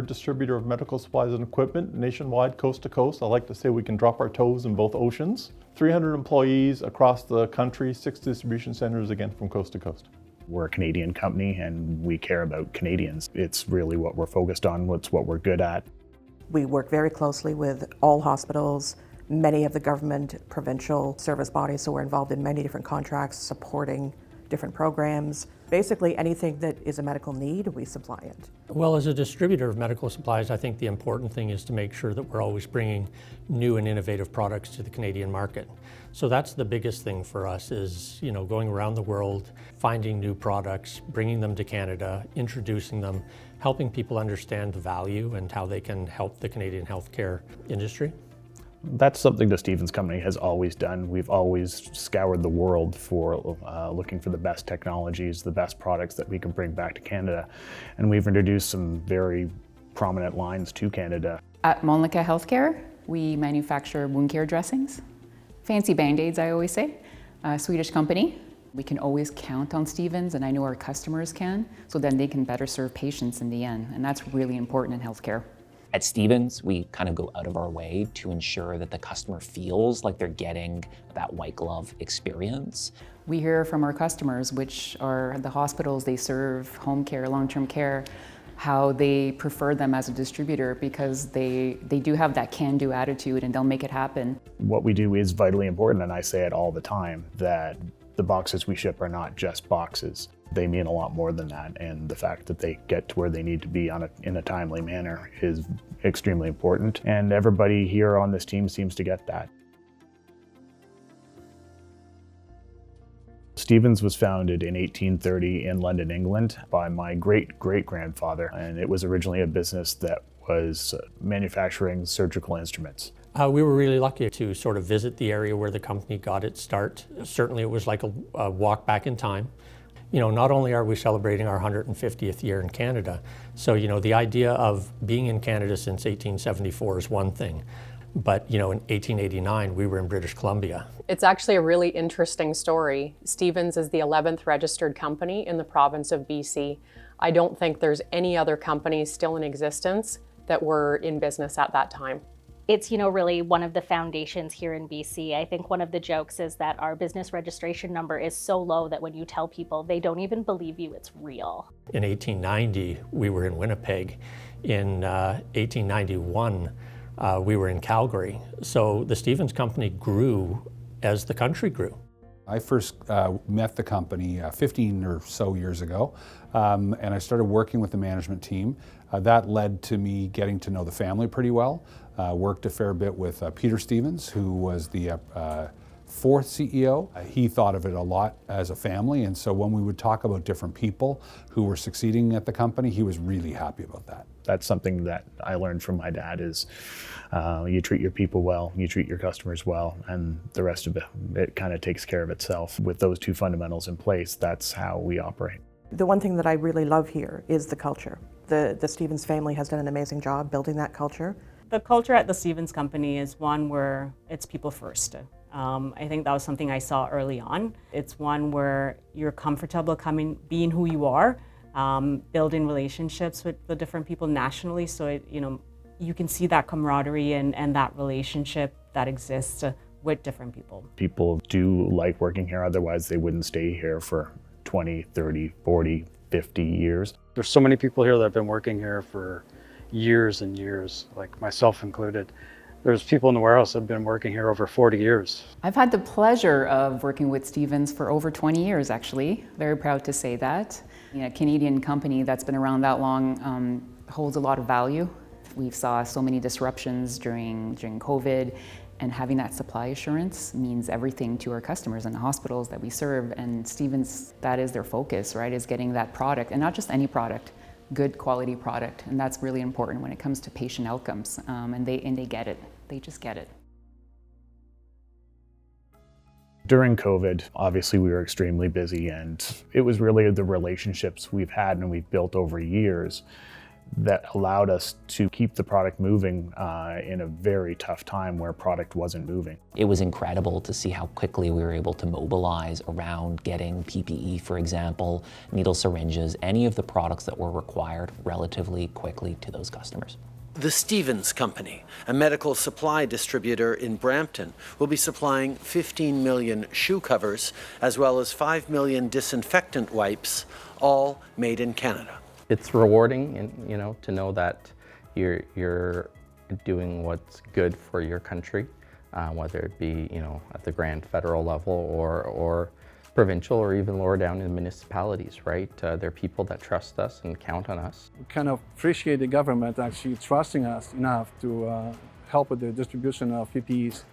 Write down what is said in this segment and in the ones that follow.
distributor of medical supplies and equipment nationwide, coast to coast. I like to say we can drop our toes in both oceans. 300 employees across the country, 6 distribution centers, again, from coast to coast. We're a Canadian company and we care about Canadians. It's really what we're focused on, it's what we're good at. We work very closely with all hospitals, many of the government, provincial service bodies, so we're involved in many different contracts supporting different programs. Basically anything that is a medical need, we supply it. Well, as a distributor of medical supplies, I think the important thing is to make sure that we're always bringing new and innovative products to the Canadian market. So that's the biggest thing for us is, going around the world, finding new products, bringing them to Canada, introducing them, helping people understand the value and how they can help the Canadian healthcare industry. That's something the Stevens Company has always done. We've always scoured the world for looking for the best technologies, the best products that we can bring back to Canada. And we've introduced some very prominent lines to Canada. At Molnica Healthcare, we manufacture wound care dressings. Fancy Band-Aids, I always say. A Swedish company. We can always count on Stevens, and I know our customers can, so then they can better serve patients in the end. And that's really important in healthcare. At Stevens, we kind of go out of our way to ensure that the customer feels like they're getting that white glove experience. We hear from our customers, which are the hospitals they serve, home care, long-term care, how they prefer them as a distributor because they do have that can-do attitude and they'll make it happen. What we do is vitally important, and I say it all the time, that the boxes we ship are not just boxes. They mean a lot more than that, and the fact that they get to where they need to be in a timely manner is extremely important, and everybody here on this team seems to get that. Stevens was founded in 1830 in London, England by my great-great-grandfather, and it was originally a business that was manufacturing surgical instruments. We were really lucky to sort of visit the area where the company got its start. Certainly it was like a walk back in time. Not only are we celebrating our 150th year in Canada, so the idea of being in Canada since 1874 is one thing, but in 1889 we were in British Columbia. It's actually a really interesting story. Stevens is the 11th registered company in the province of BC. I don't think there's any other companies still in existence that were in business at that time. It's, really one of the foundations here in BC. I think one of the jokes is that our business registration number is so low that when you tell people, they don't even believe you it's real. In 1890, we were in Winnipeg. In 1891, we were in Calgary. So the Stevens Company grew as the country grew. I first met the company 15 or so years ago, and I started working with the management team. That led to me getting to know the family pretty well. Worked a fair bit with Peter Stevens, who was the fourth CEO. He thought of it a lot as a family, and so when we would talk about different people who were succeeding at the company, he was really happy about that. That's something that I learned from my dad is you treat your people well, you treat your customers well, and the rest of it kind of takes care of itself. With those two fundamentals in place, that's how we operate. The one thing that I really love here is the culture. The Stevens family has done an amazing job building that culture. The culture at the Stevens Company is one where it's people first. I think that was something I saw early on. It's one where you're comfortable being who you are, building relationships with the different people nationally, so you can see that camaraderie and that relationship that exists with different people. People do like working here, otherwise they wouldn't stay here for 20, 30, 40, 50 years. There's so many people here that have been working here for years and years, like myself included. There's people in the warehouse that have been working here over 40 years. I've had the pleasure of working with Stevens for over 20 years, actually. Very proud to say that. A Canadian company that's been around that long holds a lot of value. We saw so many disruptions during COVID, and having that supply assurance means everything to our customers and the hospitals that we serve. And Stevens, that is their focus, right, is getting that product, and not just any product, good quality product. And that's really important when it comes to patient outcomes. And they get it. They just get it. During COVID, obviously we were extremely busy, and it was really the relationships we've had and we've built over years that allowed us to keep the product moving in a very tough time where product wasn't moving. It was incredible to see how quickly we were able to mobilize around getting PPE, for example, needle syringes, any of the products that were required relatively quickly to those customers. The Stevens Company, a medical supply distributor in Brampton, will be supplying 15 million shoe covers as well as 5 million disinfectant wipes, all made in Canada. It's rewarding, to know that you're doing what's good for your country, whether it be, at the grand federal level or provincial or even lower down in municipalities, right? They're people that trust us and count on us. We kind of appreciate the government actually trusting us enough to help with the distribution of PPEs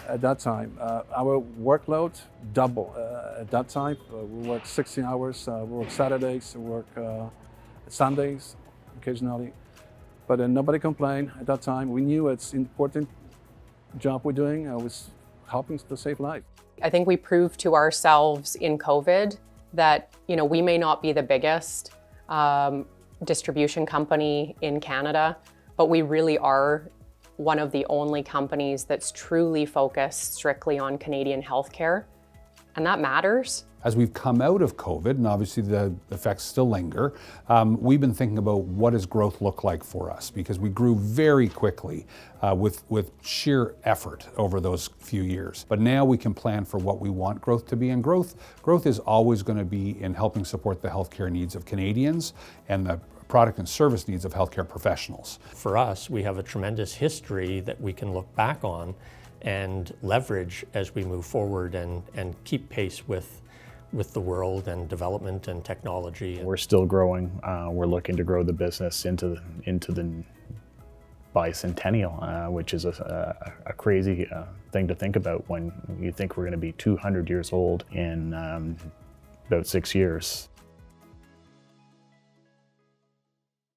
at that time. Our workload doubled at that time. We work 16 hours, we work Saturdays, we work Sundays occasionally, but nobody complained at that time. We knew it's an important job we're doing. It was helping to save lives. I think we proved to ourselves in COVID that we may not be the biggest distribution company in Canada, but we really are one of the only companies that's truly focused strictly on Canadian healthcare, and that matters. As we've come out of COVID, and obviously the effects still linger, we've been thinking about what does growth look like for us, because we grew very quickly with sheer effort over those few years. But now we can plan for what we want growth to be, and growth is always going to be in helping support the healthcare needs of Canadians and the product and service needs of healthcare professionals. For us, we have a tremendous history that we can look back on and leverage as we move forward and keep pace with the world and development and technology. We're still growing. We're looking to grow the business into the bicentennial, which is a crazy thing to think about when you think we're going to be 200 years old in about 6 years.